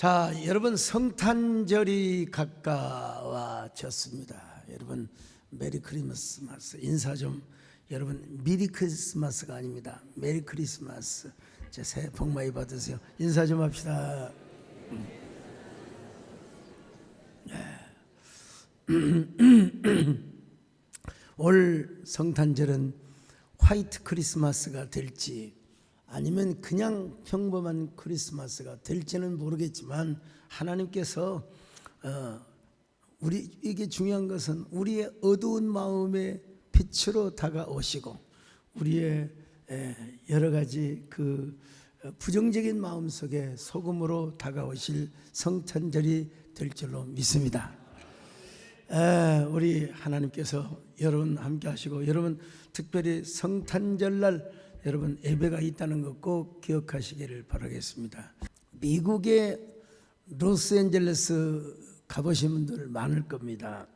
자, 여러분 성탄절이 가까워졌습니다. 여러분 메리 크리스마스 인사 좀. 여러분 미리 크리스마스가 아닙니다. 메리 크리스마스. 제 새해 복 많이 받으세요. 인사 좀 합시다. 올 성탄절은 화이트 크리스마스가 될지 아니면 그냥 평범한 크리스마스가 될지는 모르겠지만 하나님께서 우리에게 중요한 것은 우리의 어두운 마음의 빛으로 다가오시고 우리의 여러 가지 그 부정적인 마음 속에 소금으로 다가오실 성탄절이 될 줄로 믿습니다. 우리 하나님께서 여러분 함께 하시고, 여러분 특별히 성탄절날 여러분 예배가 있다는 것 꼭 기억하시기를 바라겠습니다. 미국의 로스앤젤레스 가보신 분들 많을 겁니다.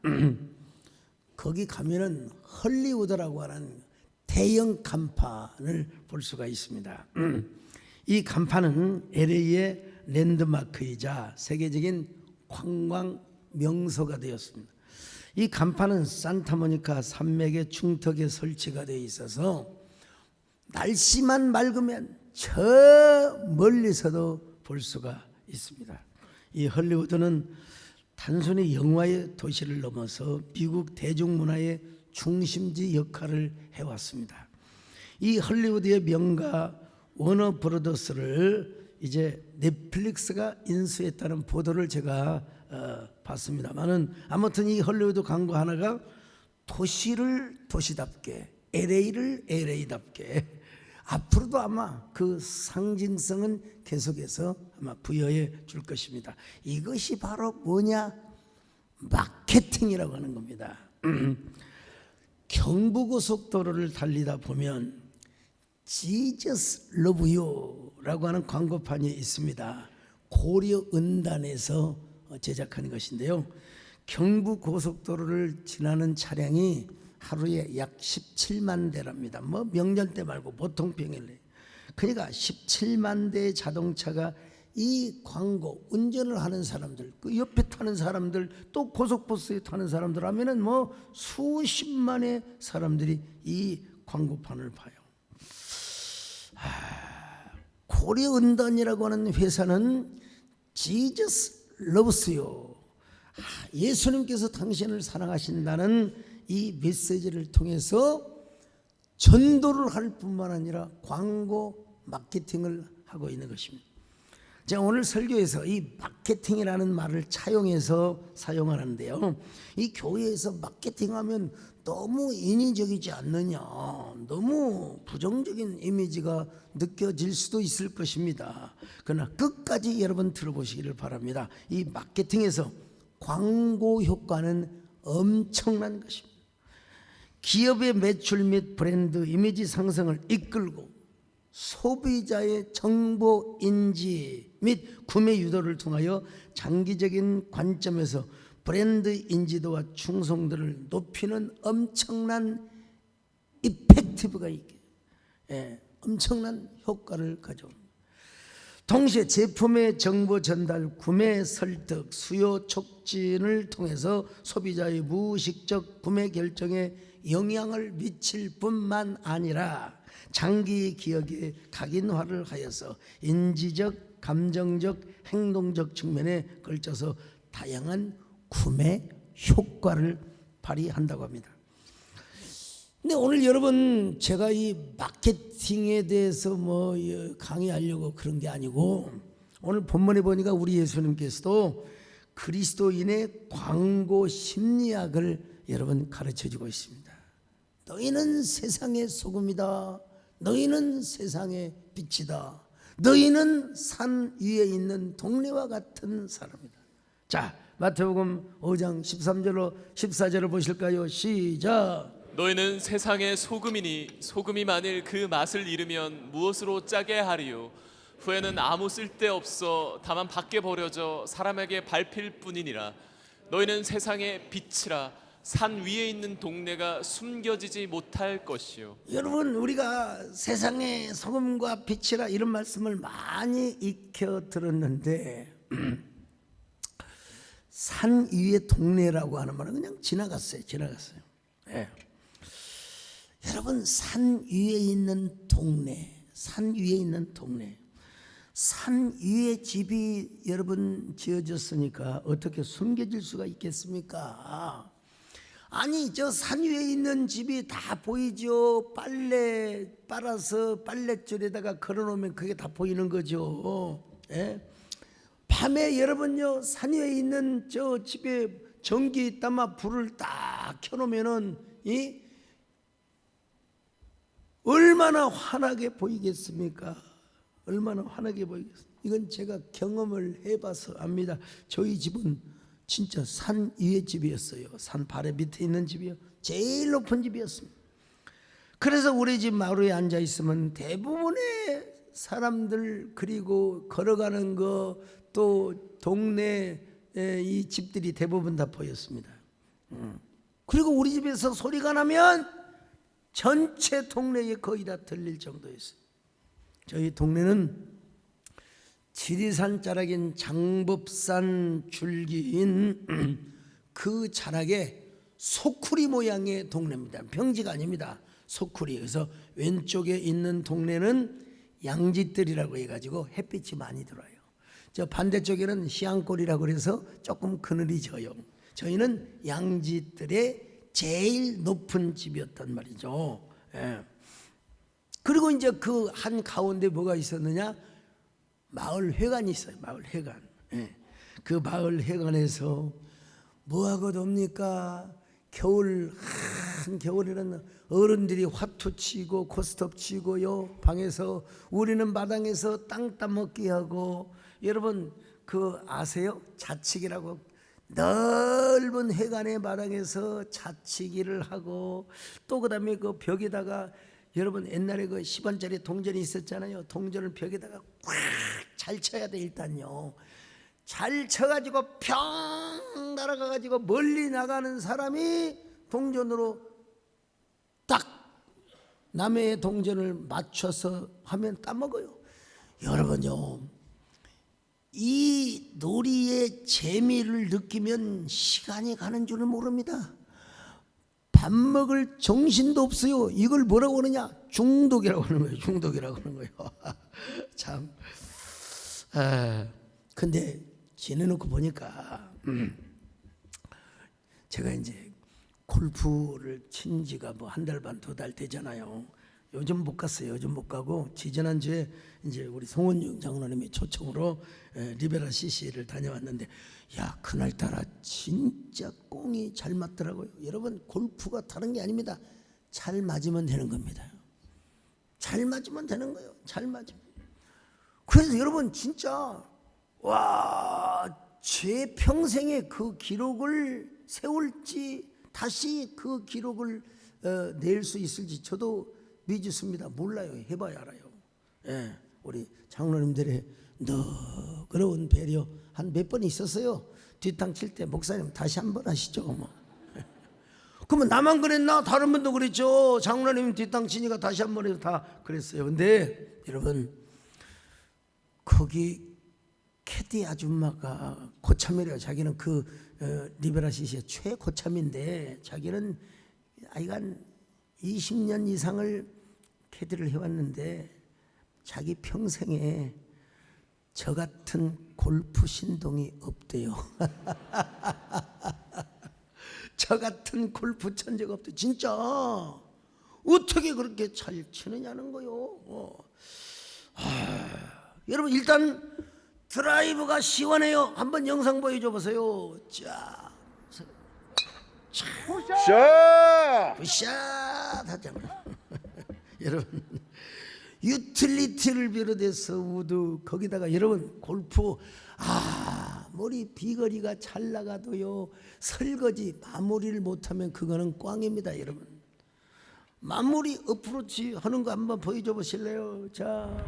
거기 가면은 헐리우드라고 하는 대형 간판을 볼 수가 있습니다. 이 간판은 LA의 랜드마크이자 세계적인 관광 명소가 되었습니다. 이 간판은 산타모니카 산맥의 중턱에 설치가 되어 있어서 날씨만 맑으면 저 멀리서도 볼 수가 있습니다. 이 헐리우드는 단순히 영화의 도시를 넘어서 미국 대중문화의 중심지 역할을 해왔습니다. 이 헐리우드의 명가 워너 브로더스를 이제 넷플릭스가 인수했다는 보도를 제가 봤습니다만은, 아무튼 이 헐리우드 광고 하나가 도시를 도시답게, LA를 LA답게, 앞으로도 아마 그 상징성은 계속해서 아마 부여해 줄 것입니다. 이것이 바로 뭐냐? 마케팅이라고 하는 겁니다. 경부고속도로를 달리다 보면 Jesus Love You라고 하는 광고판이 있습니다. 고려은단에서 제작하는 것인데요, 경부고속도로를 지나는 차량이 하루에 약 17만 대랍니다. 뭐 명절 때 말고 보통 평일에. 그러니까 17만 대의 자동차가 이 광고, 운전을 하는 사람들, 그 옆에 타는 사람들, 또 고속버스에 타는 사람들 하면은 뭐 수십만의 사람들이 이 광고판을 봐요. 고려은단이라고 하는 회사는 Jesus loves you, 예수님께서 당신을 사랑하신다는 이 메시지를 통해서 전도를 할 뿐만 아니라 광고 마케팅을 하고 있는 것입니다. 제가 오늘 설교에서 이 마케팅이라는 말을 차용해서 사용하는데요, 이 교회에서 마케팅하면 너무 인위적이지 않느냐, 너무 부정적인 이미지가 느껴질 수도 있을 것입니다. 그러나 끝까지 여러분 들어보시기를 바랍니다. 이 마케팅에서 광고 효과는 엄청난 것입니다. 기업의 매출 및 브랜드 이미지 상승을 이끌고 소비자의 정보 인지 및 구매 유도를 통하여 장기적인 관점에서 브랜드 인지도와 충성도를 높이는 엄청난 이펙티브가 있게, 엄청난 효과를 가져옵니다. 동시에 제품의 정보 전달, 구매 설득, 수요 촉진을 통해서 소비자의 무의식적 구매 결정에 영향을 미칠 뿐만 아니라 장기 기억에 각인화를 하여서 인지적, 감정적, 행동적 측면에 걸쳐서 다양한 구매 효과를 발휘한다고 합니다. 근데 오늘 여러분, 제가 이 마케팅에 대해서 뭐 강의하려고 그런 게 아니고, 오늘 본문에 보니까 우리 예수님께서도 그리스도인의 광고 심리학을 여러분 가르쳐 주고 있습니다. 너희는 세상의 소금이다. 너희는 세상의 빛이다. 너희는 산 위에 있는 동네와 같은 사람이다. 자, 마태복음 5장 13절로 14절을 보실까요? 시작. 너희는 세상의 소금이니 소금이 만일 그 맛을 잃으면 무엇으로 짜게 하리요? 후에는 아무 쓸데없어 다만 밖에 버려져 사람에게 밟힐 뿐이니라. 너희는 세상의 빛이라. 산 위에 있는 동네가 숨겨지지 못할 것이요. 여러분, 우리가 세상의 소금과 빛이라 이런 말씀을 많이 익혀 들었는데 산 위의 동네라고 하는 말은 그냥 지나갔어요. 예. 여러분, 산 위에 있는 동네, 산 위에 집이 여러분 지어졌으니까 어떻게 숨겨질 수가 있겠습니까? 아니, 저 산 위에 있는 집이 다 보이죠. 빨래 빨아서 빨랫줄에다가 걸어놓으면 그게 다 보이는 거죠. 예? 밤에 여러분요, 산 위에 있는 저 집에 전기 있다마 불을 딱 켜놓으면은 얼마나 환하게 보이겠습니까? 얼마나 환하게 보이겠습니까? 이건 제가 경험을 해봐서 압니다. 저희 집은 진짜 산 위의 집이었어요. 산 바로 밑에 있는 집이요. 제일 높은 집이었습니다. 그래서 우리 집 마루에 앉아 있으면 대부분의 사람들, 그리고 걸어가는 거, 또 동네 이 집들이 대부분 다 보였습니다. 그리고 우리 집에서 소리가 나면 전체 동네에 거의 다 들릴 정도였어요. 저희 동네는 지리산 자락인 장법산 줄기인 그 자락에 소쿠리 모양의 동네입니다. 평지가 아닙니다. 소쿠리. 그래서 왼쪽에 있는 동네는 양지뜰이라고 해가지고 햇빛이 많이 들어요. 저 반대쪽에는 희양골이라고 해서 조금 그늘이 져요. 저희는 양지뜰의 제일 높은 집이었단 말이죠. 예. 그리고 이제 그 한 가운데 뭐가 있었느냐? 마을 회관이 있어요. 마을 회관. 예. 그 마을 회관에서 뭐하고 놉니까? 겨울에는 어른들이 화투 치고 고스톱 치고요. 방에서 우리는 마당에서 땅 따먹기 하고. 여러분 그 아세요? 자치기라고 넓은 회관의 마당에서 자치기를 하고, 또 그다음에 그 벽에다가 여러분 옛날에 그 10원짜리 동전이 있었잖아요. 동전을 벽에다가 꽉 잘 쳐야 돼. 일단요 잘 쳐가지고 평 날아가가지고 멀리 나가는 사람이 동전으로 딱 남의 동전을 맞춰서 하면 따먹어요. 여러분요, 이 놀이의 재미를 느끼면 시간이 가는 줄을 모릅니다. 밥 먹을 정신도 없어요. 이걸 뭐라고 하느냐? 중독이라고 하는 거예요. 중독이라고 하는 거예요. 참. 근데 지내놓고 보니까 제가 이제 골프를 친 지가 뭐 한 달 반, 2달 되잖아요. 요즘 못 갔어요. 요즘 못 가고 지지난주에 이제 우리 송원용 장로님의 초청으로 리베라 CC를 다녀왔는데, 야, 그날따라 진짜 꽁이 잘 맞더라고요. 여러분, 골프가 다른 게 아닙니다. 잘 맞으면 되는 겁니다. 잘 맞으면 되는 거예요. 잘 맞으면. 그래서 여러분 진짜 제 평생에 그 기록을 세울지 다시 그 기록을 낼 수 있을지 저도 미지수입니다. 몰라요. 해봐야 알아요. 예, 우리 장로님들의 너그러운 배려 한 몇 번 있었어요. 뒷땅 칠 때 목사님 다시 한 번 하시죠. 뭐. 그러면 나만 그랬나? 다른 분도 그랬죠. 장로님 뒷땅 치니까 다시 한 번 해도 다 그랬어요. 근데 여러분, 거기 캐디 아줌마가 고참이래요. 자기는 그 리베라 CC의 최고참인데, 자기는 아이가 한 20년 이상을 캐디를 해왔는데 자기 평생에 저 같은 골프 신동이 없대요. 저 같은 골프 천 적 없대. 진짜 어떻게 그렇게 잘 치느냐는 거요. 여러분 일단 드라이브가 시원해요. 한번 영상 보여줘 보세요. 자, 샷! 굿샷 하자면 여러분, 유틸리티를 비롯해서 우드, 거기다가 여러분 골프, 머리 비거리가 잘 나가도요, 설거지 마무리를 못하면 그거는 꽝입니다. 여러분, 마무리 어프로치 하는 거 한번 보여줘 보실래요? 자,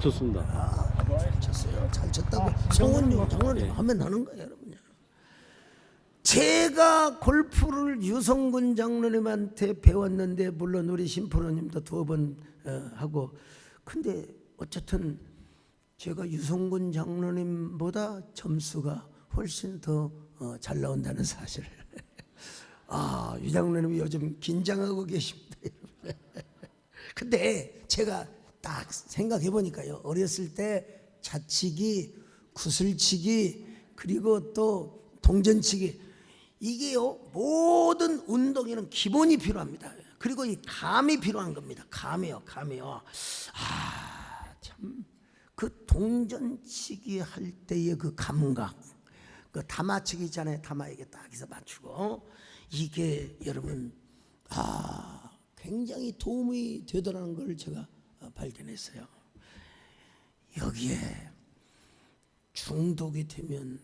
좋습니다. 잘 쳤어요. 잘 쳤다고 송원용 장로님 하면 하는 거예요. 여러분, 제가 골프를 유성군 장로님한테 배웠는데, 물론 우리 심프로님도 2번 하고, 근데 어쨌든 제가 유성군 장로님보다 점수가 훨씬 더 잘 나온다는 사실을. 유 장로님이 요즘 긴장하고 계십니다. 근데 제가 딱 생각해 보니까요, 어렸을 때 자치기, 구슬치기, 그리고 또 동전치기, 이게요 모든 운동에는 기본이 필요합니다. 그리고 이 감이 필요한 겁니다. 감이요. 참 그 동전치기 할 때의 그 감각, 그 담아치기 있잖아요. 담아에게 딱 해서 맞추고, 이게 여러분 굉장히 도움이 되더라는 걸 제가 발견했어요. 여기에 중독이 되면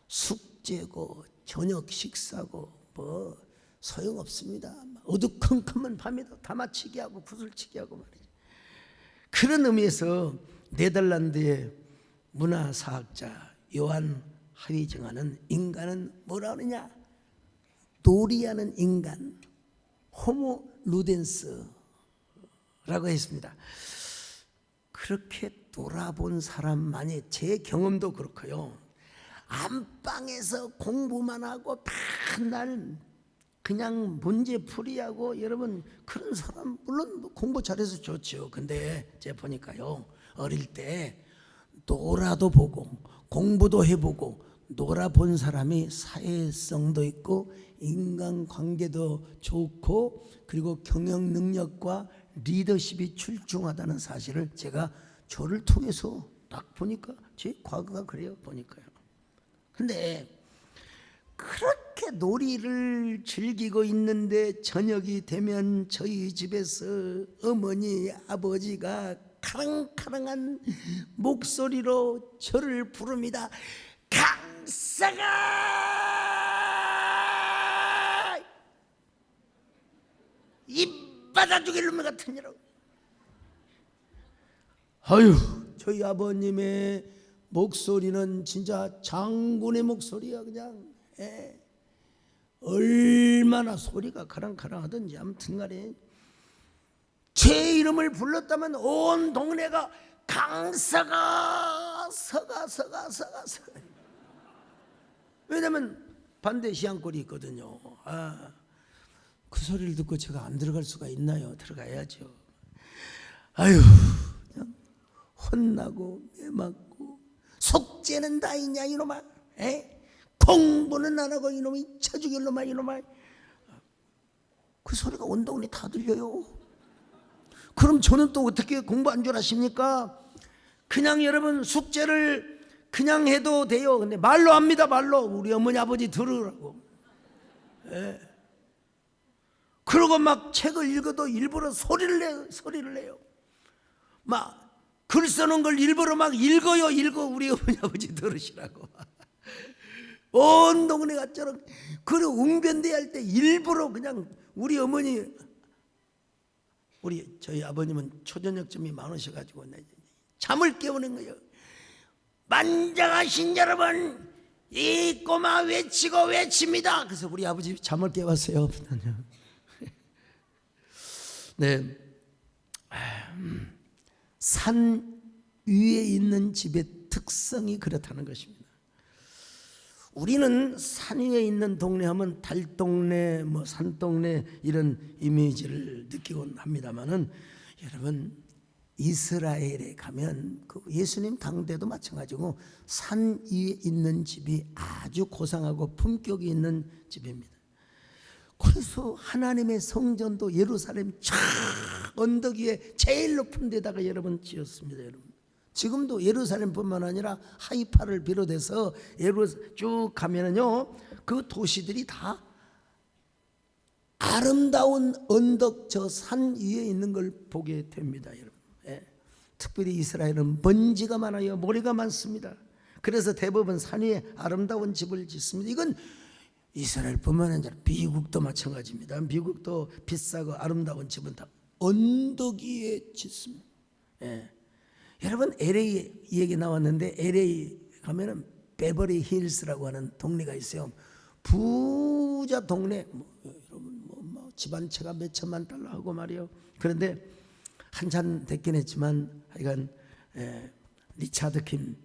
숙제고 저녁 식사고 뭐 소용없습니다. 어두컴컴한 밤에도 담아치기하고 구슬치기하고 말이죠. 그런 의미에서 네덜란드의 문화사학자 요한 하위정하는 인간은 뭐라 하느냐, 놀이하는 인간, 호모 루덴스라고 했습니다. 그렇게 놀아본 사람만이, 제 경험도 그렇고요, 안방에서 공부만 하고 맨날 그냥 문제풀이하고, 여러분 그런 사람 물론 공부 잘해서 좋죠. 근데 제가 보니까요, 어릴 때 놀아도 보고 공부도 해보고 놀아본 사람이 사회성도 있고 인간관계도 좋고, 그리고 경영 능력과 리더십이 출중하다는 사실을 제가 저를 통해서 딱 보니까, 제 과거가 그래요, 보니까요. 근데 그렇게 놀이를 즐기고 있는데 저녁이 되면 저희 집에서 어머니 아버지가 카랑카랑한 목소리로 저를 부릅니다. 강사가 입 받아 죽일 놈 같은 이라고. 저희 아버님의 목소리는 진짜 장군의 목소리야. 그냥 얼마나 소리가 카랑카랑하든지, 아무튼 간에 제 이름을 불렀다면 온 동네가 강사가 서가. 왜냐면 반대 시향골이 있거든요. 그 소리를 듣고 제가 안 들어갈 수가 있나요? 들어가야죠. 그냥 혼나고 매맞고, 속죄는 다 있냐 이놈아, 공부는 안 하고 이놈이 쳐죽일 놈아, 이놈아. 그 소리가 온 동네 다 들려요. 그럼 저는 또 어떻게 공부한 줄 아십니까? 그냥 여러분 숙제를 그냥 해도 돼요. 근데 말로 합니다. 말로. 우리 어머니 아버지 들으라고. 그러고 막 책을 읽어도 일부러 소리를 내요. 막 글 써놓은 걸 일부러 막 읽어 우리 어머니 아버지 들으시라고. 온 동네가 저런. 그리고 웅변대 할 때 일부러 그냥 우리 어머니, 저희 아버님은 초저녁쯤이 많으셔가지고 잠을 깨우는 거예요. 만장하신 여러분, 이 꼬마 외칩니다. 그래서 우리 아버지 잠을 깨웠어요. 네, 산 위에 있는 집의 특성이 그렇다는 것입니다. 우리는 산 위에 있는 동네 하면 달동네, 뭐 산동네, 이런 이미지를 느끼곤 합니다만은, 여러분 이스라엘에 가면 그 예수님 당대도 마찬가지고 산 위에 있는 집이 아주 고상하고 품격이 있는 집입니다. 그래서 하나님의 성전도 예루살렘 쫙 언덕 위에 제일 높은 데다가 여러분 지었습니다. 여러분 지금도 예루살렘뿐만 아니라 하이파를 비롯해서 쭉 가면은요, 그 도시들이 다 아름다운 언덕, 저 산 위에 있는 걸 보게 됩니다, 여러분. 특별히 이스라엘은 먼지가 많아요. 모래가 많습니다. 그래서 대부분 산 위에 아름다운 집을 짓습니다. 이건 이스라엘뿐만 아니라 미국도 마찬가지입니다. 미국도 비싸고 아름다운 집은 다 언덕 위에 짓습니다. 여러분 LA 얘기 나왔는데, LA 가면은 베버리 힐스라고 하는 동네가 있어요. 부자 동네, 여러분 뭐 집안채가 몇 천만 달러 하고 말이요. 그런데 한참 됐긴 했지만 하여간 리차드 킴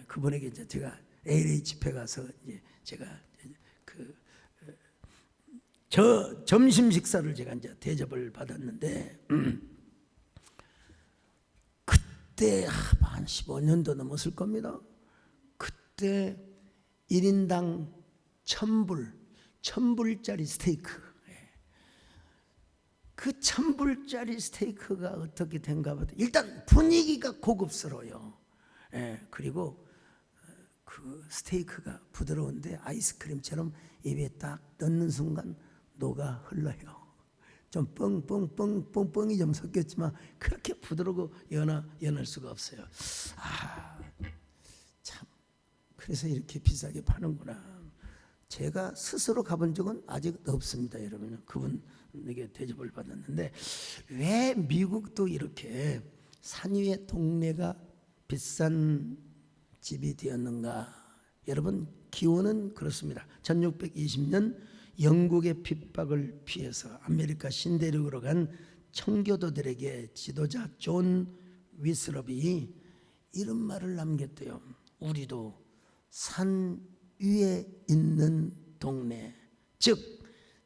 그분에게 이제 제가 LA 집회 가서 이제 제가 저 점심 식사를 제가 이제 대접을 받았는데 그때 한 15년도 넘었을 겁니다. 그때 1인당 1000불짜리 스테이크. 그 1000불짜리 스테이크가 어떻게 된가 보다. 일단 분위기가 고급스러워요. 그리고 그 스테이크가 부드러운데 아이스크림처럼 입에 딱 넣는 순간 녹아 흘러요. 좀 뻥뻥이 좀 섞였지만 그렇게 부드럽고 연할 수가 없어요. 참 그래서 이렇게 비싸게 파는구나. 제가 스스로 가본 적은 아직 없습니다, 여러분. 그분에게 대접을 받았는데 왜 미국도 이렇게 산 위의 동네가 비싼 집이 되었는가? 여러분, 기원은 그렇습니다. 1620년 영국의 핍박을 피해서 아메리카 신대륙으로 간 청교도들에게 지도자 존 위슬럽이 이런 말을 남겼대요. 우리도 산 위에 있는 동네, 즉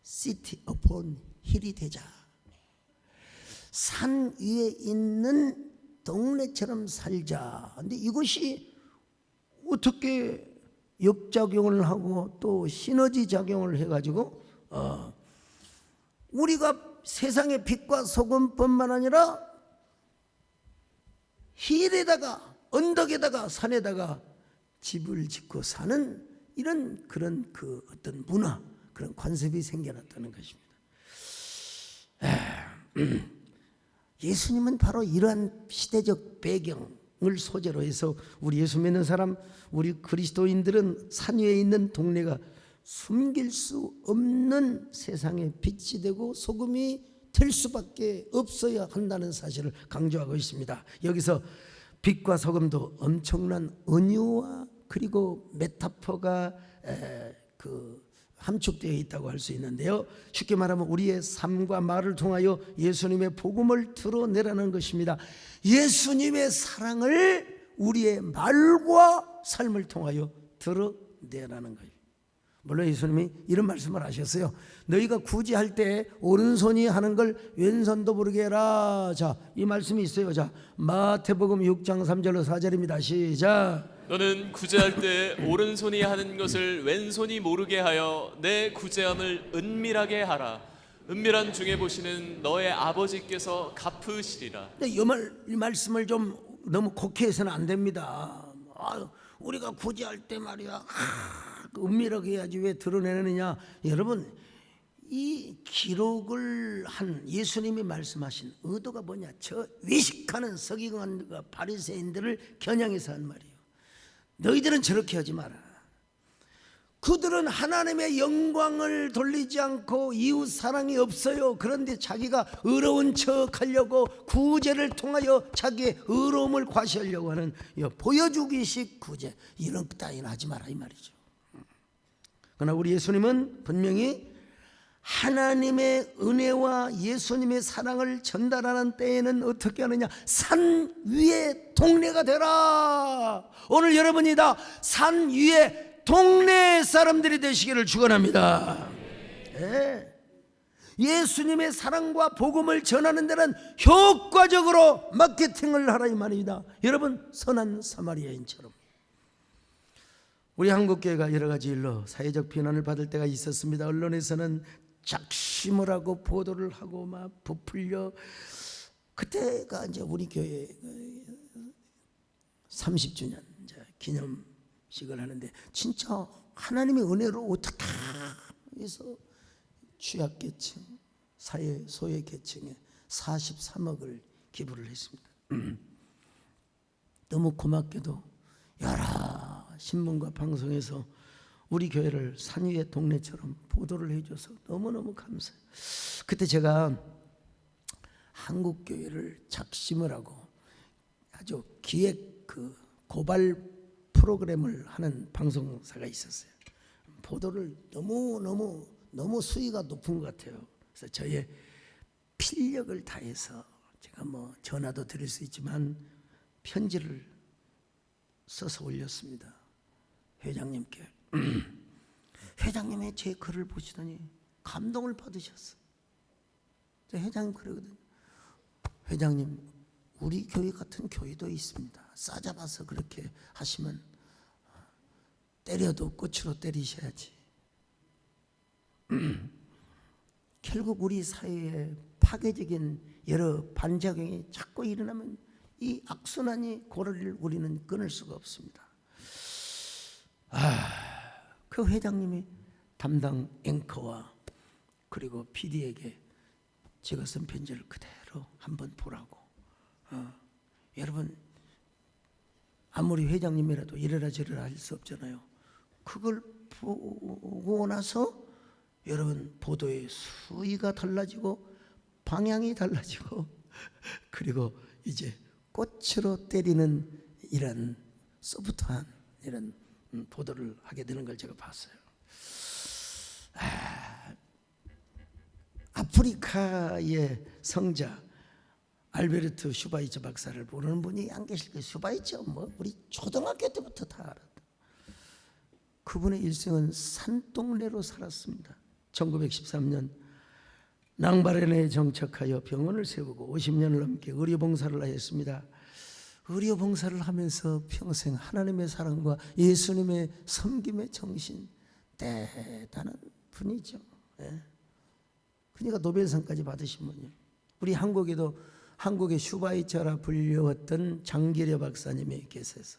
city upon hill이 되자. 산 위에 있는 동네처럼 살자. 근데 이것이 어떻게 역작용을 하고 또 시너지 작용을 해가지고 우리가 세상의 빛과 소금뿐만 아니라 힐에다가 언덕에다가 산에다가 집을 짓고 사는 이런 그런 그 어떤 문화, 그런 관습이 생겨났다는 것입니다. 예수님은 바로 이러한 시대적 배경을 소재로 해서 우리 예수 믿는 사람, 우리 그리스도인들은 산 위에 있는 동네가 숨길 수 없는 세상의 빛이 되고 소금이 될 수밖에 없어야 한다는 사실을 강조하고 있습니다. 여기서 빛과 소금도 엄청난 은유와 그리고 메타포가 함축되어 있다고 할 수 있는데요. 쉽게 말하면 우리의 삶과 말을 통하여 예수님의 복음을 드러내라는 것입니다. 예수님의 사랑을 우리의 말과 삶을 통하여 드러내라는 거예요. 물론 예수님이 이런 말씀을 하셨어요. 너희가 구제할 때 오른손이 하는 걸 왼손도 모르게 해라. 자, 이 말씀이 있어요. 자, 마태복음 6장 3절로 4절입니다. 시작. 너는 구제할 때 오른손이 하는 것을 왼손이 모르게 하여 내 구제함을 은밀하게 하라. 은밀한 중에 보시는 너의 아버지께서 갚으시리라. 이 말씀을 좀 너무 곡해해서는 안 됩니다. 우리가 구제할 때 말이야 은밀하게 해야지 왜 드러내느냐. 여러분, 이 기록을 한 예수님이 말씀하신 의도가 뭐냐. 저 외식하는 서기관과 바리새인들을 겨냥해서 한 말이에요. 너희들은 저렇게 하지 마라. 그들은 하나님의 영광을 돌리지 않고 이웃 사랑이 없어요. 그런데 자기가 의로운 척 하려고 구제를 통하여 자기의 의로움을 과시하려고 하는 보여주기식 구제, 이런 따위는 하지 마라 이 말이죠. 그러나 우리 예수님은 분명히 하나님의 은혜와 예수님의 사랑을 전달하는 때에는 어떻게 하느냐. 산 위의 동네가 되라. 오늘 여러분이 다 산 위의 동네 사람들이 되시기를 축원합니다. 예수님의 사랑과 복음을 전하는 데는 효과적으로 마케팅을 하라 이 말입니다. 여러분, 선한 사마리아인처럼. 우리 한국교회가 여러 가지 일로 사회적 비난을 받을 때가 있었습니다. 언론에서는 작심을 하고 보도를 하고 막 부풀려. 그때가 이제 우리 교회 30주년 기념식을 하는데 진짜 하나님의 은혜로 어떻게 해서 취약계층, 사회 소외계층에 43억을 기부를 했습니다. 너무 고맙게도 여러 신문과 방송에서 우리 교회를 산 위의 동네처럼 보도를 해줘서 너무너무 감사해요. 그때 제가 한국교회를 작심을 하고 아주 기획 고발 프로그램을 하는 방송사가 있었어요. 보도를 너무 수위가 높은 것 같아요. 그래서 저의 필력을 다해서 제가 전화도 드릴 수 있지만 편지를 써서 올렸습니다. 회장님께. 회장님이 제 글을 보시더니 감동을 받으셨어요. 회장님 그러거든요. 회장님, 우리 교회 같은 교회도 있습니다. 싸잡아서 그렇게 하시면 때려도 꽃으로 때리셔야지. 결국 우리 사회에 파괴적인 여러 반작용이 자꾸 일어나면 이 악순환이 고리를 우리는 끊을 수가 없습니다. 그 회장님이 담당 앵커와 그리고 PD에게 제가 쓴 편지를 그대로 한번 보라고. 여러분, 아무리 회장님이라도 이래라 저래라 할 수 없잖아요. 그걸 보고 나서 여러분, 보도의 수위가 달라지고 방향이 달라지고 그리고 이제 꽃으로 때리는 이런 소프트한 이런 보도를 하게 되는 걸 제가 봤어요. 아프리카의 성자 알베르트 슈바이처 박사를 모르는 분이 안 계실 거예요. 슈바이처 뭐 우리 초등학교 때부터 다 알았다. 그분의 일생은 산동네로 살았습니다. 1913년 낭바렌에 정착하여 병원을 세우고 50년을 넘게 의료봉사를 하였습니다. 의료봉사를 하면서 평생 하나님의 사랑과 예수님의 섬김의 정신, 대단한 분이죠. 그러니까 노벨상까지 받으신 분이에요. 우리 한국에도 한국의 슈바이처라 불렸던 장기려 박사님이 계셔서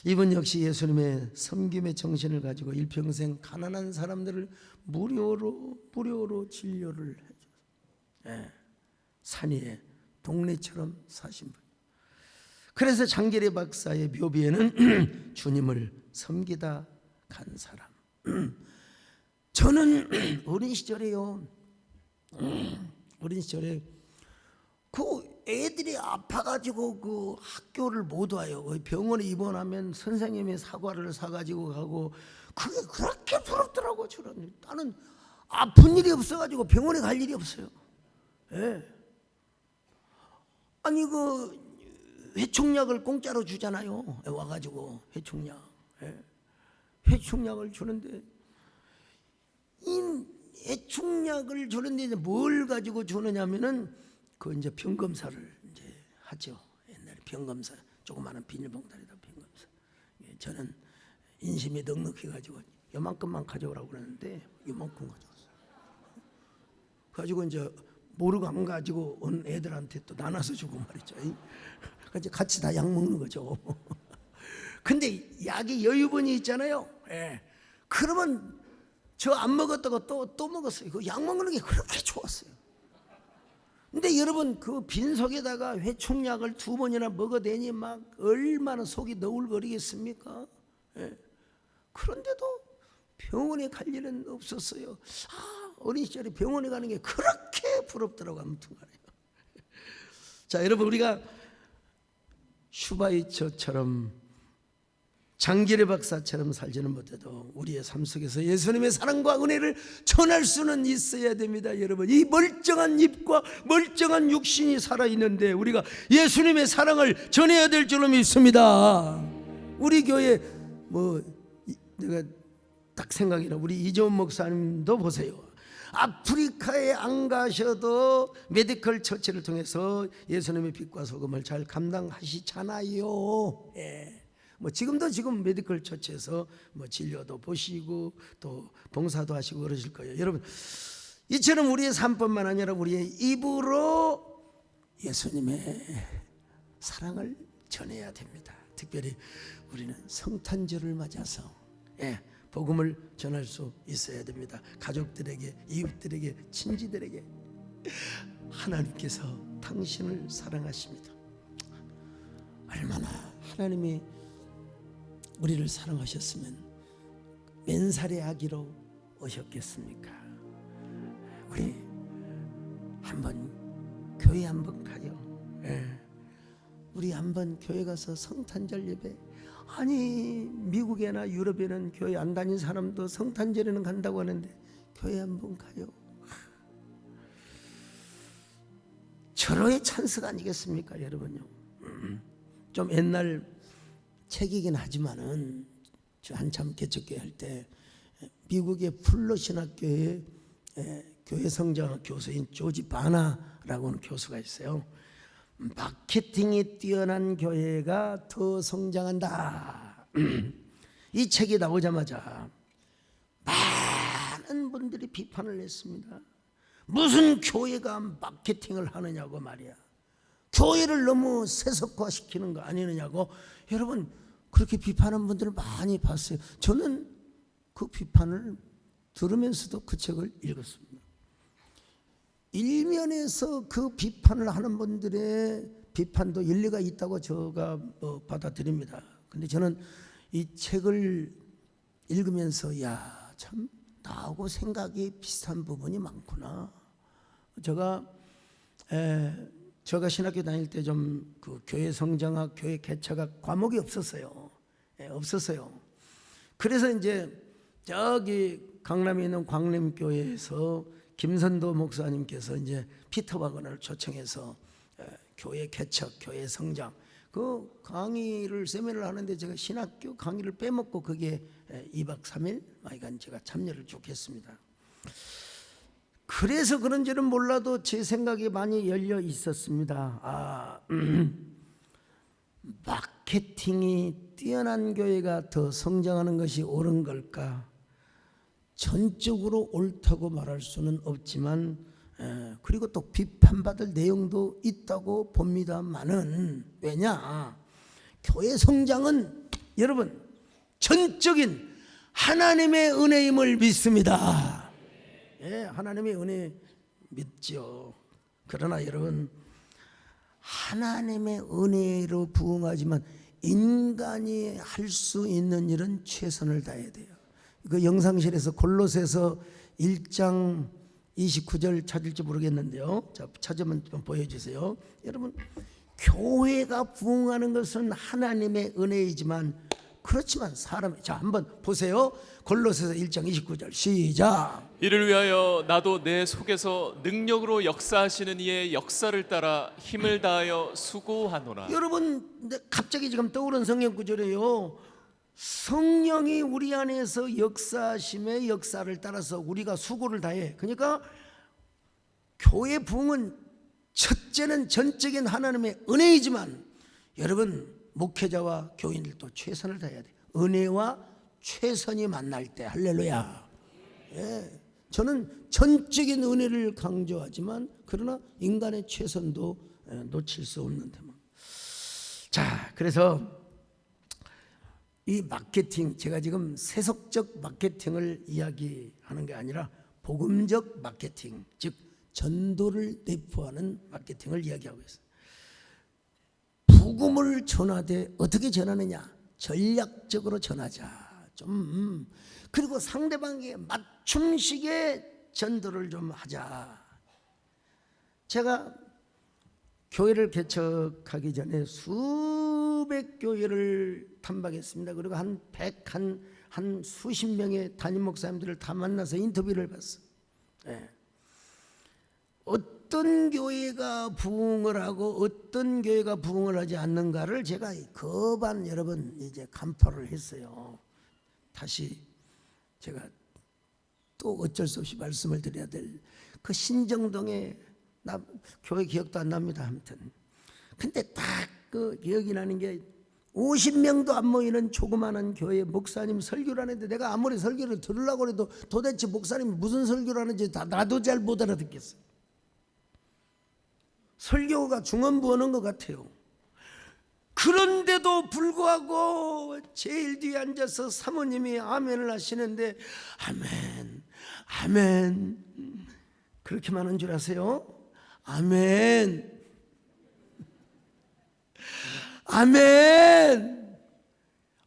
이분 역시 예수님의 섬김의 정신을 가지고 일평생 가난한 사람들을 무료로 진료를 해줬어요. 산 위에 동네처럼 사신 분. 그래서 장기려 박사의 묘비에는 주님을 섬기다 간 사람. 저는 어린 시절에요. 어린 시절에 그 애들이 아파가지고 그 학교를 못 와요. 병원에 입원하면 선생님이 사과를 사가지고 가고 그게 그렇게 부럽더라고. 저는 나는 아픈 일이 없어가지고 병원에 갈 일이 없어요. 아니 그 회충약을 공짜로 주잖아요. 와가지고 회충약, 회충약을 주는데 이 회충약을 주는데 뭘 가지고 주느냐면은 그 이제 병 검사를 이제 하죠. 옛날에 병 검사 조그마한 비닐봉다리다 병 검사. 저는 인심이 넉넉해가지고 요만큼만 가져오라고 그러는데 요만큼 가져왔어요. 가지고 이제 모르고 안 가지고 온 애들한테 또 나눠서 주고 말이죠. 그래서 같이 다 약 먹는 거죠. 근데 약이 여유분이 있잖아요. 그러면 저 안 먹었다고 또 먹었어요. 그 약 먹는 게 그렇게 좋았어요. 근데 여러분 그 빈속에다가 회충약을 2번이나 먹어대니 막 얼마나 속이 너울거리겠습니까? 그런데도 병원에 갈 일은 없었어요. 어린 시절에 병원에 가는 게 그렇게 부럽더라고. 아무튼 간에. 자, 여러분 우리가 슈바이처처럼 장기려 박사처럼 살지는 못해도 우리의 삶 속에서 예수님의 사랑과 은혜를 전할 수는 있어야 됩니다. 여러분, 이 멀쩡한 입과 멀쩡한 육신이 살아있는데 우리가 예수님의 사랑을 전해야 될 줄로 믿습니다. 우리 교회 내가 딱 생각이 나. 우리 이재원 목사님도 보세요. 아프리카에 안 가셔도 메디컬 처치를 통해서 예수님의 빛과 소금을 잘 감당하시잖아요. 지금 메디컬 처치에서 진료도 보시고 또 봉사도 하시고 그러실 거예요. 여러분, 이처럼 우리의 삶뿐만 아니라 우리의 입으로 예수님의 사랑을 전해야 됩니다. 특별히 우리는 성탄절을 맞아서 복음을 전할 수 있어야 됩니다. 가족들에게, 이웃들에게, 친지들에게 하나님께서 당신을 사랑하십니다. 얼마나 하나님이 우리를 사랑하셨으면 맨살의 아기로 오셨겠습니까? 우리 한번 교회 한번 가요. 우리 한번 교회 가서 성탄절 예배. 아니 미국이나 유럽에는 교회 안 다닌 사람도 성탄절에는 간다고 하는데 교회 한번 가요. 절호의 찬스가 아니겠습니까, 여러분요? 좀 옛날 책이긴 하지만은 저 한참 개척교회 할 때 미국의 풀러 신학교의 교회 성장학 교수인 조지 바나라고 하는 교수가 있어요. 마케팅이 뛰어난 교회가 더 성장한다. 이 책이 나오자마자 많은 분들이 비판을 했습니다. 무슨 교회가 마케팅을 하느냐고 말이야. 교회를 너무 세속화시키는 거 아니느냐고. 여러분 그렇게 비판한 분들을 많이 봤어요. 저는 그 비판을 들으면서도 그 책을 읽었습니다. 일면에서 그 비판을 하는 분들의 비판도 일리가 있다고 제가 받아들입니다. 근데 저는 이 책을 읽으면서 야, 참 나하고 생각이 비슷한 부분이 많구나. 제가 신학교 다닐 때 좀 그 교회 성장학, 교회 개척학 과목이 없었어요. 없었어요. 그래서 이제 저기 강남에 있는 광림교회에서 김선도 목사님께서 이제 피터 바거너를 초청해서 교회 개척, 교회 성장 그 강의를 세미나를 하는데 제가 신학교 강의를 빼먹고 그게 2박 3일 마이간 제가 참여를 쭉 했습니다. 그래서 그런지는 몰라도 제 생각이 많이 열려 있었습니다. 마케팅이 뛰어난 교회가 더 성장하는 것이 옳은 걸까? 전적으로 옳다고 말할 수는 없지만 그리고 또 비판받을 내용도 있다고 봅니다만은 왜냐? 교회 성장은 여러분 전적인 하나님의 은혜임을 믿습니다. 하나님의 은혜 믿죠. 그러나 여러분 하나님의 은혜로 부응하지만 인간이 할 수 있는 일은 최선을 다해야 돼요. 그 영상실에서 골로새서 1장 29절 찾을지 모르겠는데요. 자, 찾으면 좀 보여주세요. 여러분 교회가 부응하는 것은 하나님의 은혜이지만 그렇지만 사람이 자 한번 보세요. 골로새서 1장 29절 시작. 이를 위하여 나도 내 속에서 능력으로 역사하시는 이의 역사를 따라 힘을 다하여 수고하노라. 여러분 갑자기 지금 떠오른 성경 구절이에요. 성령이 우리 안에서 역사하심의 역사를 따라서 우리가 수고를 다해. 그러니까 교회 부흥은 첫째는 전적인 하나님의 은혜이지만 여러분 목회자와 교인들도 최선을 다해야 돼. 은혜와 최선이 만날 때 할렐루야. 저는 전적인 은혜를 강조하지만 그러나 인간의 최선도 놓칠 수 없는 테마. 자, 그래서 이 마케팅 제가 지금 세속적 마케팅을 이야기하는 게 아니라 복음적 마케팅, 즉 전도를 내포하는 마케팅을 이야기하고 있어요. 복음을 전하되 어떻게 전하느냐? 전략적으로 전하자. 그리고 상대방에게 맞춤식의 전도를 좀 하자. 제가 교회를 개척하기 전에 수백 교회를 탐방했습니다. 그리고 한 수십 명의 담임 목사님들을 다 만나서 인터뷰를 봤어요. 어떤 교회가 부흥을 하고 어떤 교회가 부흥을 하지 않는가를 제가 거반 여러 번 이제 간파를 했어요. 다시 제가 또 어쩔 수 없이 말씀을 드려야 될 그 신정동에 나 교회 기억도 안 납니다. 아무튼 근데 딱 그 기억이 나는 게 50명도 안 모이는 조그마한 교회 목사님 설교를 하는데 내가 아무리 설교를 들으려고 해도 도대체 목사님이 무슨 설교를 하는지 나도 잘 못 알아듣겠어요. 설교가 중언부언한 것 같아요. 그런데도 불구하고 제일 뒤에 앉아서 사모님이 아멘을 하시는데 아멘, 아멘 그렇게만 한 줄 아세요? 아멘, 아멘.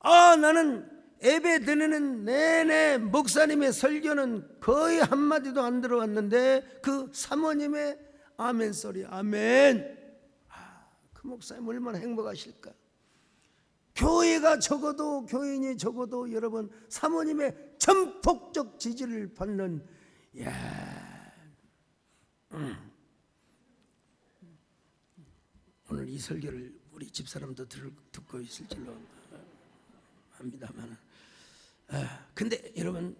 나는 예배 드리는 내내 목사님의 설교는 거의 한마디도 안 들어왔는데 그 사모님의 아멘 소리, 아멘. 그 목사님 얼마나 행복하실까. 교회가 적어도 교인이 적어도 여러분 사모님의 전폭적 지지를 받는 오늘 이 설교를 우리 집사람도 듣고 있을 줄로 합니다만, 근데 여러분,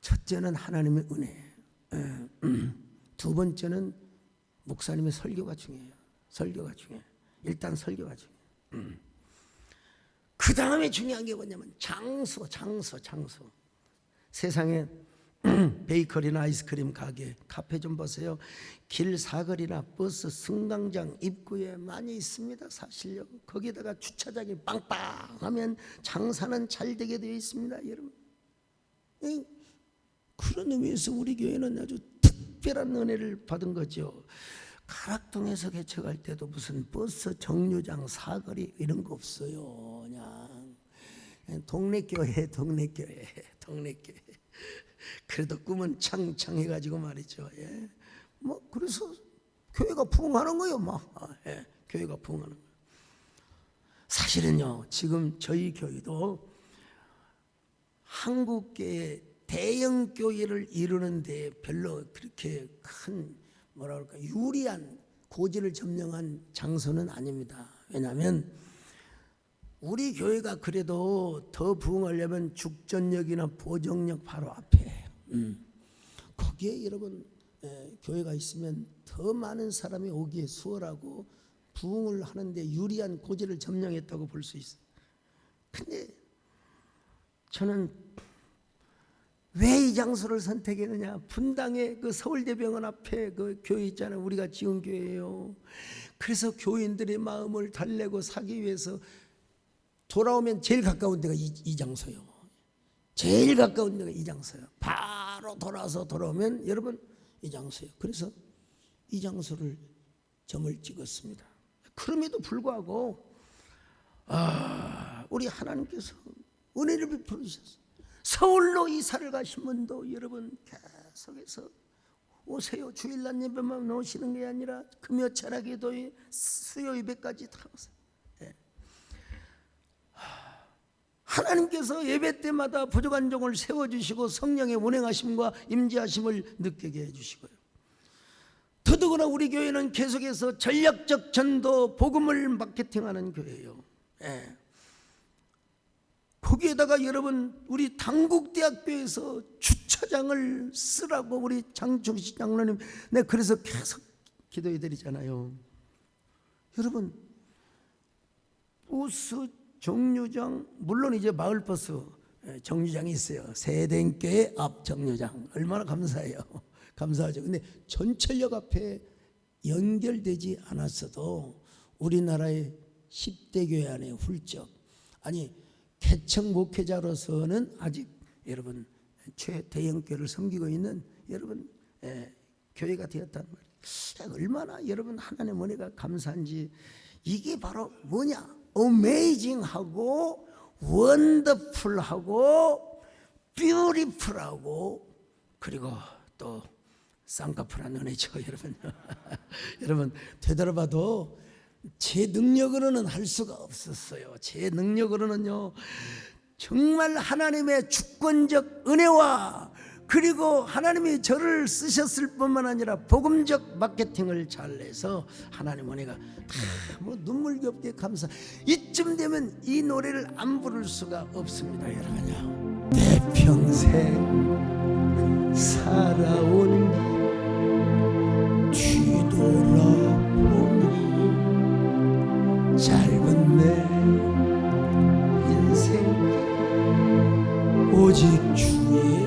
첫째는 하나님의 은혜, 두 번째는 목사님의 설교가 중요해요. 설교가 중요해요. 일단 설교가 중요해요. 그 다음에 중요한 게 뭐냐면 장소. 세상에 베이커리나 아이스크림 가게, 카페 좀 보세요. 길 사거리나 버스 승강장 입구에 많이 있습니다. 사실요. 거기다가 주차장이 빵빵하면 장사는 잘 되게 되어 있습니다, 여러분. 그런 의미에서 우리 교회는 아주 특별한 은혜를 받은 거죠. 가락동에서 개척할 때도 무슨 버스 정류장 사거리 이런 거 없어요. 그냥 동네 교회. 그래도 꿈은 창창해가지고 말이죠. 예. 뭐 그래서 교회가 부흥하는 거예요. 교회가 부흥하는 거예요. 사실은요, 지금 저희 교회도 한국계의 대형 교회를 이루는데 별로 그렇게 큰 유리한 고지를 점령한 장소는 아닙니다. 왜냐하면 우리 교회가 그래도 더 부흥하려면 죽전역이나 보정역 바로 앞에 거기에 여러분 교회가 있으면 더 많은 사람이 오기에 수월하고 부흥을 하는데 유리한 고지를 점령했다고 볼 수 있어요. 근데 저는 왜 이 장소를 선택했느냐? 분당의 그 서울대병원 앞에 그 교회 있잖아요. 우리가 지은 교회예요. 그래서 교인들의 마음을 달래고 사기 위해서 돌아오면 제일 가까운 데가 이 장소요. 제일 가까운 데가 이 장소요. 바로 돌아오면 여러분 이 장소요. 그래서 이 장소를 점을 찍었습니다. 그럼에도 불구하고 우리 하나님께서 은혜를 베풀어 주셨어요. 서울로 이사를 가신 분도 여러분 계속해서 오세요. 주일날 예배만 오시는 게 아니라 금요 철학기도회 수요 예배까지 다 오세요. 하나님께서 예배 때마다 부족한 종을 세워주시고 성령의 운행하심과 임재하심을 느끼게 해주시고요. 더더구나 우리 교회는 계속해서 전략적 전도 복음을 마케팅하는 교회예요. 거기에다가 여러분 우리 당국대학교에서 주차장을 쓰라고 우리 장충식 장로님 그래서 계속 기도해 드리잖아요. 여러분 버스 정류장, 물론 이제 마을버스 정류장이 있어요. 세댕교회 앞 정류장 얼마나 감사해요. 감사하죠. 근데 전철역 앞에 연결되지 않았어도 우리나라의 10대 교회 안에 훌쩍, 아니 개척 목회자로서는 아직 여러분 최대형 교회를 섬기고 있는 여러분 교회가 되었단 말이에요. 얼마나 여러분 하나님의 은혜가 감사한지. 이게 바로 뭐냐? 어메이징하고 원더풀하고 뷰티풀하고 그리고 또 쌍꺼풀한 은혜죠, 여러분. 여러분 되돌아봐도 제 능력으로는 할 수가 없었어요. 제 능력으로는요, 정말 하나님의 주권적 은혜와 그리고 하나님이 저를 쓰셨을 뿐만 아니라 복음적 마케팅을 잘해서 하나님 은혜가 뭐 눈물겹게 감사. 이쯤 되면 이 노래를 안 부를 수가 없습니다, 여러분요. 내 평생 살아온 뒤돌아보니 짧은 내 인생 오직 주의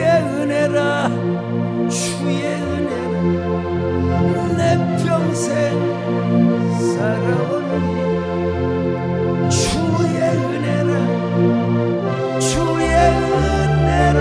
은혜라, 주의 은혜라. 내 평생 살아오니 주의 은혜라, 주의 은혜라.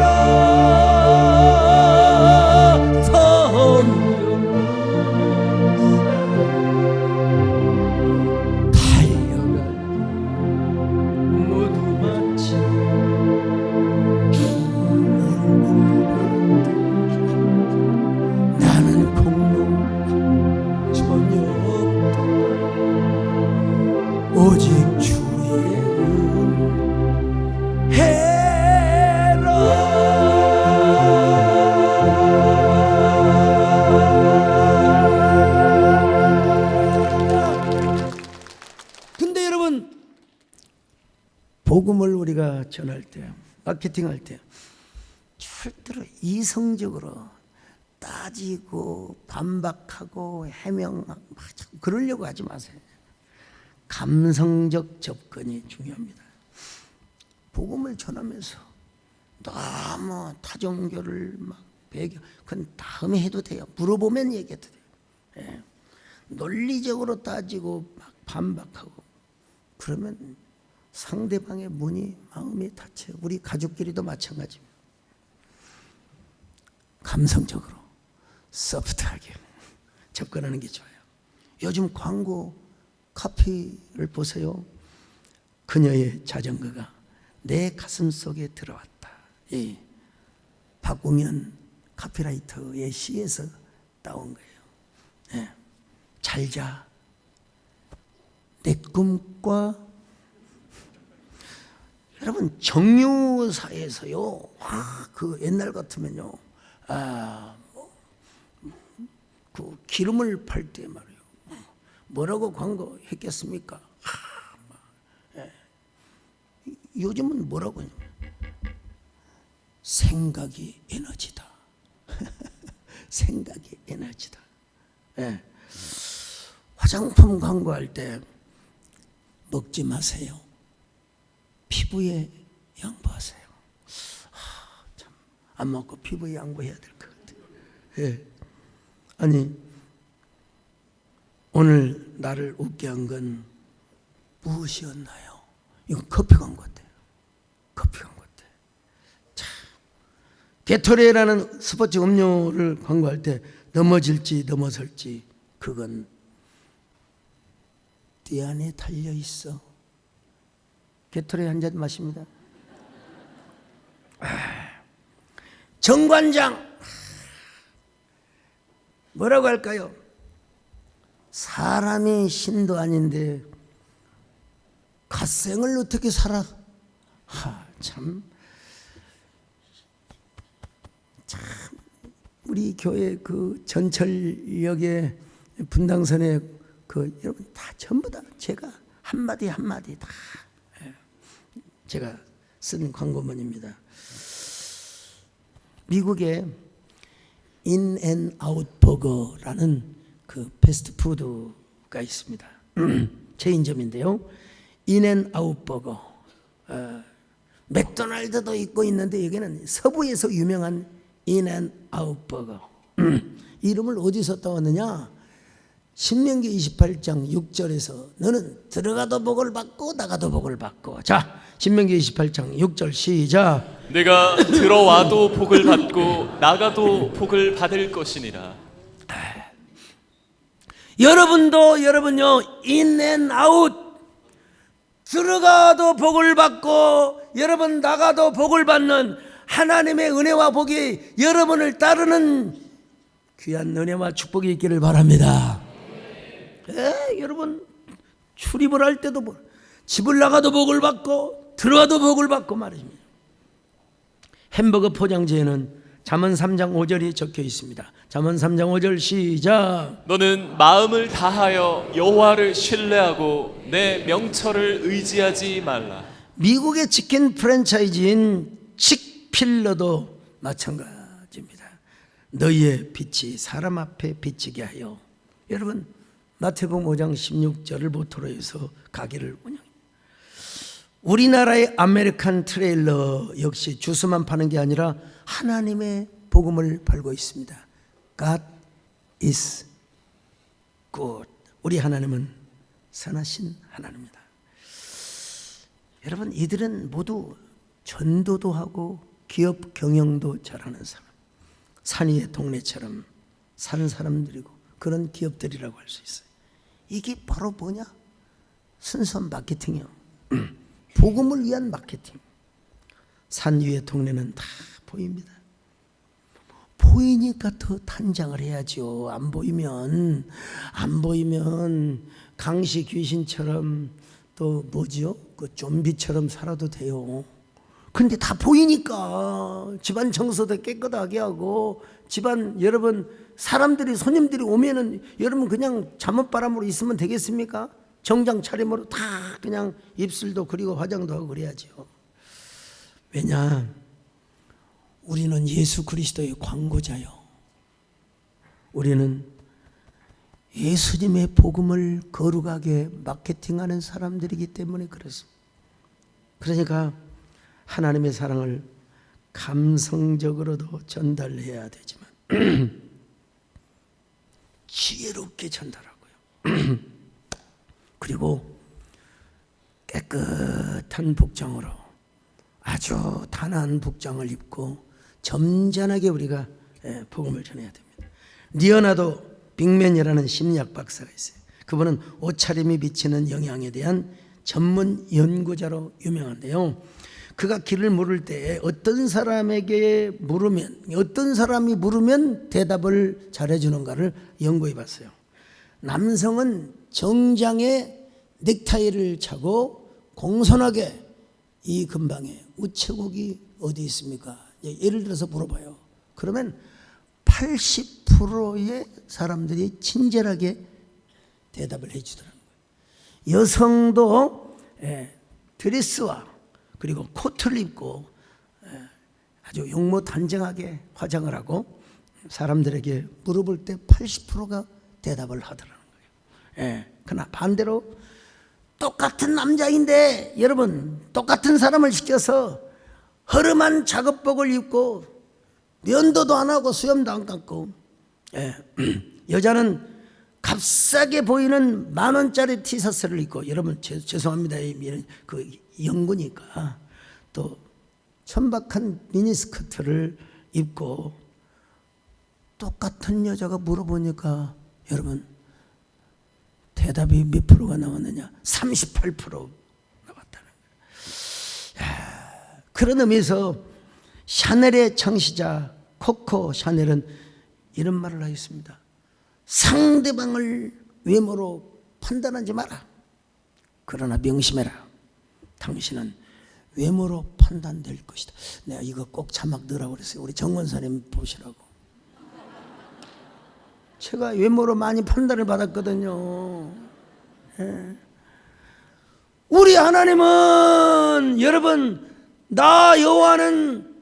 복음을 우리가 전할 때, 마케팅할 때 절대로 이성적으로 따지고 반박하고 해명하고 그러려고 하지 마세요. 감성적 접근이 중요합니다. 복음을 전하면서 너무 타종교를 막 배경, 그건 다음에 해도 돼요. 물어보면 얘기해도 돼요. 예. 논리적으로 따지고 막 반박하고 그러면 상대방의 마음이 다쳐요. 우리 가족끼리도 마찬가지입니다. 감성적으로 소프트하게 접근하는 게 좋아요. 요즘 광고 카피를 보세요. 그녀의 자전거가 내 가슴 속에 들어왔다. 이 박우면 카피라이터의 시에서 따온 거예요. 네. 잘자. 내 꿈과 여러분 정유사에서요. 그 옛날 같으면요. 그 기름을 팔 때 말이에요. 뭐라고 광고했겠습니까? 예. 요즘은 뭐라고 하냐면 생각이 에너지다. 생각이 에너지다. 예. 화장품 광고할 때 먹지 마세요. 피부에 양보하세요. 참, 안 먹고 피부에 양보해야 될 것 같아요. 예. 아니 오늘 나를 웃게 한 건 무엇이었나요? 이건 커피 광고 때요. 커피 광고 때. 참, 게토레이라는 스포츠 음료를 광고할 때 넘어질지 넘어설지 그건 띠 안에 달려 있어. 게토레이 한 잔 마십니다. 정관장 뭐라고 할까요? 사람이 신도 아닌데 갓생을 어떻게 살아? 참 우리 교회 그 전철역의 분당선에 그 여러분 다 전부 다 제가 한마디 한마디 다 제가 쓴 광고문입니다. 미국의 인앤아웃 버거라는 그 패스트푸드가 있습니다. 체인점인데요. 인앤아웃 버거. 맥도날드도 있고 있는데 여기는 서부에서 유명한 인앤아웃 버거. 이름을 어디서 따왔느냐? 신명기 28장 6절에서 너는 들어가도 복을 받고 나가도 복을 받고. 자, 신명기 28장 6절 시작. 내가 들어와도 복을 받고 나가도 복을 받을 것이니라. 여러분요 인앤아웃 들어가도 복을 받고 여러분 나가도 복을 받는 하나님의 은혜와 복이 여러분을 따르는 귀한 은혜와 축복이 있기를 바랍니다. 여러분 출입을 할 때도 집을 나가도 복을 받고 들어가도 복을 받고 말입니다. 햄버거 포장지에는 잠언 3장 5절이 적혀 있습니다. 잠언 3장 5절 시작. 너는 마음을 다하여 여호와를 신뢰하고 내 명철을 의지하지 말라. 미국의 치킨 프랜차이즈인 칙필러도 마찬가지입니다. 너희의 빛이 사람 앞에 비치게 하여. 여러분 마태복음 5장 16절을 모토로 해서 가게를 운영합니다. 우리나라의 아메리칸 트레일러 역시 주스만 파는 게 아니라 하나님의 복음을 팔고 있습니다. God is good. 우리 하나님은 선하신 하나님입니다. 여러분 이들은 모두 전도도 하고 기업 경영도 잘하는 사람, 산 위의 동네처럼 사는 사람들이고 그런 기업들이라고 할 수 있어요. 이게 바로 뭐냐? 순수한 마케팅이요. 복음을 위한 마케팅. 산 위의 동네는 다 보입니다. 보이니까 더 탄장을 해야죠. 안 보이면 강시 귀신처럼 또 뭐지요? 그 좀비처럼 살아도 돼요. 근데 다 보이니까 집안 청소도 깨끗하게 하고 집안 여러분 사람들이 손님들이 오면은 여러분 그냥 잠옷바람으로 있으면 되겠습니까? 정장 차림으로 다 그냥 입술도 그리고 화장도 하고 그래야죠. 왜냐? 우리는 예수 그리스도의 광고자요. 우리는 예수님의 복음을 거룩하게 마케팅하는 사람들이기 때문에 그렇습니다. 그러니까 하나님의 사랑을 감성적으로도 전달해야 되지만 지혜롭게 전달하고요. 그리고 깨끗한 복장으로 아주 단아한 복장을 입고 점잖하게 우리가 복음을 전해야 됩니다. 리오나르도 빅맨이라는 심리학 박사가 있어요. 그분은 옷차림이 미치는 영향에 대한 전문 연구자로 유명한데요. 그가 길을 물을 때 어떤 사람이 물으면 대답을 잘해주는가를 연구해 봤어요. 남성은 정장에 넥타이를 차고 공손하게 이 근방에 우체국이 어디 있습니까? 예를 들어서 물어봐요. 그러면 80%의 사람들이 친절하게 대답을 해주더라고요. 여성도 드레스와 그리고 코트를 입고 아주 용모단정하게 화장을 하고 사람들에게 물어볼 때 80%가 대답을 하더라는 거예요. 그러나 반대로 똑같은 남자인데 여러분 똑같은 사람을 시켜서 허름한 작업복을 입고 면도도 안 하고 수염도 안 감고 여자는 값싸게 보이는 10,000원짜리 티셔츠를 입고 여러분 죄송합니다. 그 연구니까 또 천박한 미니스커트를 입고 똑같은 여자가 물어보니까 여러분 대답이 몇 프로가 나왔느냐? 38% 나왔다는 거예요. 그런 의미에서 샤넬의 창시자 코코 샤넬은 이런 말을 하였습니다. 상대방을 외모로 판단하지 마라. 그러나 명심해라. 당신은 외모로 판단될 것이다. 내가 이거 꼭 자막 넣으라고 그랬어요. 우리 정원사님 보시라고. 제가 외모로 많이 판단을 받았거든요. 우리 하나님은 여러분 나 여호와는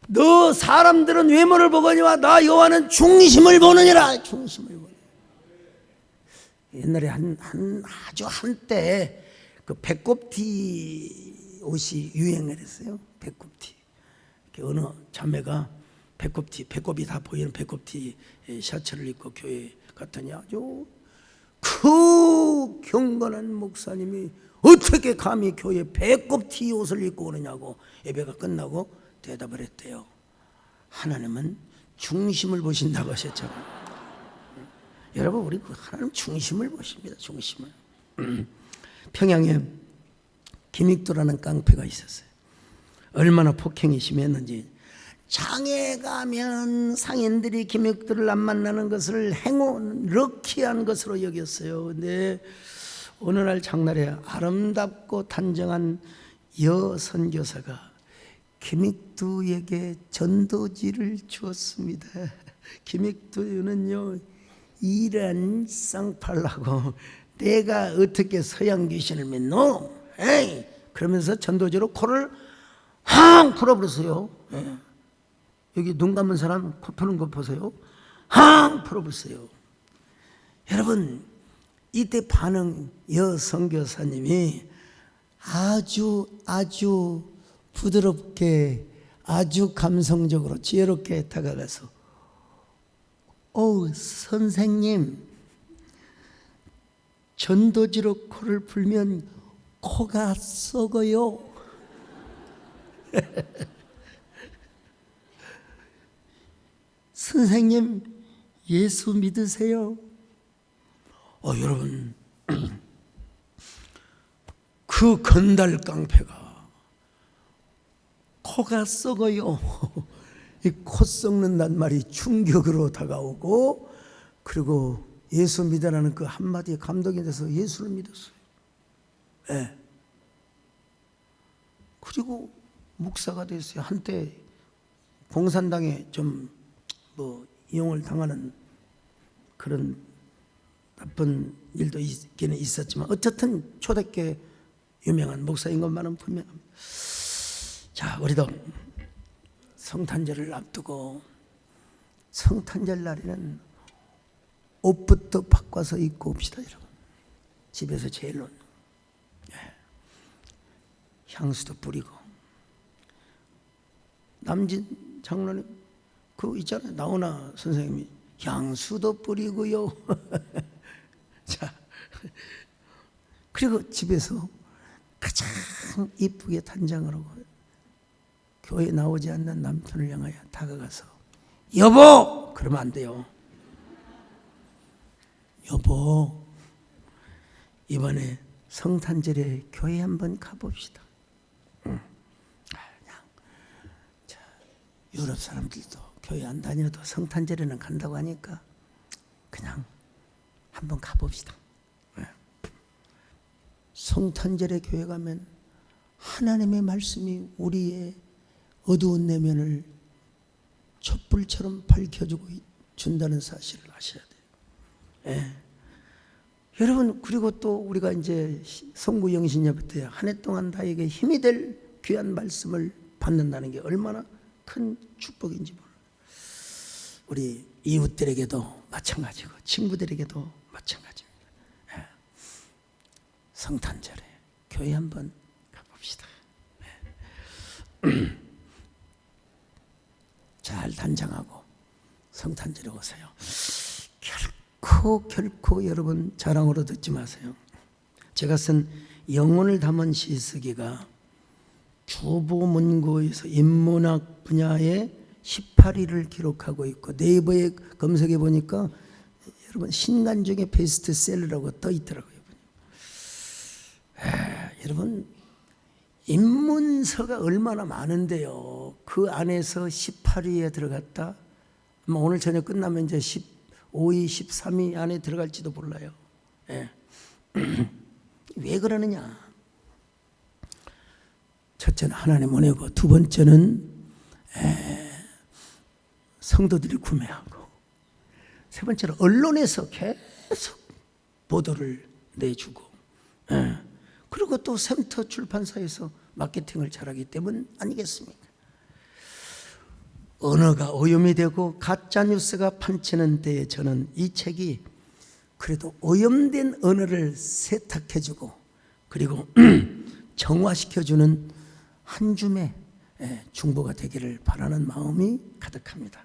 너 사람들은 외모를 보거니와 나 여호와는 중심을 보느니라. 중심을 보느니라. 옛날에 아주 한때 그 배꼽티 옷이 유행을 했어요. 배꼽티. 어느 자매가 배꼽이 다 보이는 배꼽티 셔츠를 입고 교회 갔더니 아주 그 경건한 목사님이 어떻게 감히 교회에 배꼽티 옷을 입고 오느냐고 예배가 끝나고 대답을 했대요. 하나님은 중심을 보신다고 하셨잖아요. 여러분 우리 하나님 중심을 보십니다. 중심을. 평양에 김익도라는 깡패가 있었어요. 얼마나 폭행이 심했는지 장에 가면 상인들이 김익도를 안 만나는 것을 행운 럭키한 것으로 여겼어요. 근데 어느 날 장날에 아름답고 단정한 여선교사가 김익두에게 전도지를 주었습니다. 김익두는요 이런 쌍팔라고 내가 어떻게 서양 귀신을 믿노? 에이! 그러면서 전도지로 코를 항 풀어버렸어요. 여기 눈 감은 사람 코 푸는 거 보세요. 항 풀어버렸어요. 여러분 이때 반응 여선교사님이 아주 부드럽게 아주 감성적으로 지혜롭게 다가가서 선생님 전도지로 코를 풀면 코가 썩어요. 선생님 예수 믿으세요? 여러분 그 건달 깡패가 코가 썩어요. 이 코 썩는단 말이 충격으로 다가오고 그리고 예수 믿으라는 그 한마디에 감동이 돼서 예수를 믿었어요. 그리고 목사가 됐어요. 한때 공산당에 좀 이용을 당하는 그런 나쁜 일도 있기는 있었지만 어쨌든 초대교회 유명한 목사인 것만은 분명합니다. 자, 우리도 성탄절을 앞두고 성탄절 날에는 옷부터 바꿔서 입고 옵시다, 여러분. 집에서 제일로 향수도 뿌리고. 남진 장로님 그 있잖아요, 나오나 선생님이 향수도 뿌리고요. 자, 그리고 집에서 가장 이쁘게 단장을 하고 교회 나오지 않는 남편을 향하여 다가가서 여보! 그러면 안 돼요. 여보, 이번에 성탄절에 교회 한번 가봅시다. 그냥 자, 유럽 사람들도 교회 안 다녀도 성탄절에는 간다고 하니까 그냥 한번 가봅시다. 성탄절에 교회 가면 하나님의 말씀이 우리의 어두운 내면을 촛불처럼 밝혀주고 준다는 사실을 아셔야 돼요. 여러분, 그리고 또 우리가 이제 성구영신예배 한 해 동안 나에게 힘이 될 귀한 말씀을 받는다는 게 얼마나 큰 축복인지 몰라요. 우리 이웃들에게도 마찬가지고 친구들에게도 마찬가지입니다. 성탄절에 교회 한번 가봅시다. 잘 단장하고 성탄절에 오세요. 결코 여러분 자랑으로 듣지 마세요. 제가 쓴 영혼을 담은 시쓰기가 주보문고에서 인문학 분야의 18위를 기록하고 있고 네이버에 검색해 보니까 여러분 신간 중에 베스트셀러라고 떠 있더라고요. 여러분, 인문서가 얼마나 많은데요. 그 안에서 18위에 들어갔다. 오늘 저녁 끝나면 이제 15위, 13위 안에 들어갈지도 몰라요. 왜 그러느냐? 첫째는 하나님 은혜고, 두 번째는 성도들이 구매하고, 세 번째는 언론에서 계속 보도를 내주고, 그리고 또 샘터 출판사에서 마케팅을 잘하기 때문 아니겠습니까? 언어가 오염이 되고 가짜 뉴스가 판치는 때에 저는 이 책이 그래도 오염된 언어를 세탁해주고 그리고 정화시켜주는 한 줌의 중보가 되기를 바라는 마음이 가득합니다.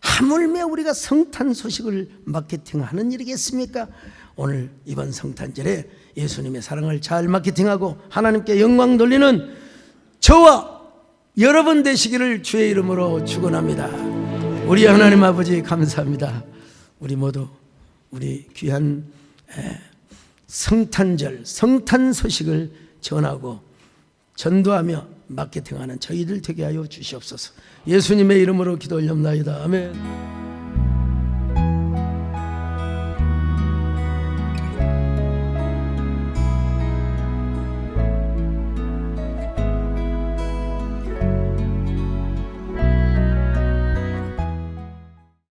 하물며 우리가 성탄 소식을 마케팅하는 일이겠습니까? 오늘 이번 성탄절에 예수님의 사랑을 잘 마케팅하고 하나님께 영광 돌리는 저와 여러분 되시기를 주의 이름으로 축원합니다. 우리 하나님 아버지 감사합니다. 우리 모두 우리 귀한 성탄절 성탄 소식을 전하고 전도하며 마케팅하는 저희들 되게 하여 주시옵소서. 예수님의 이름으로 기도 올려옵나이다. 아멘.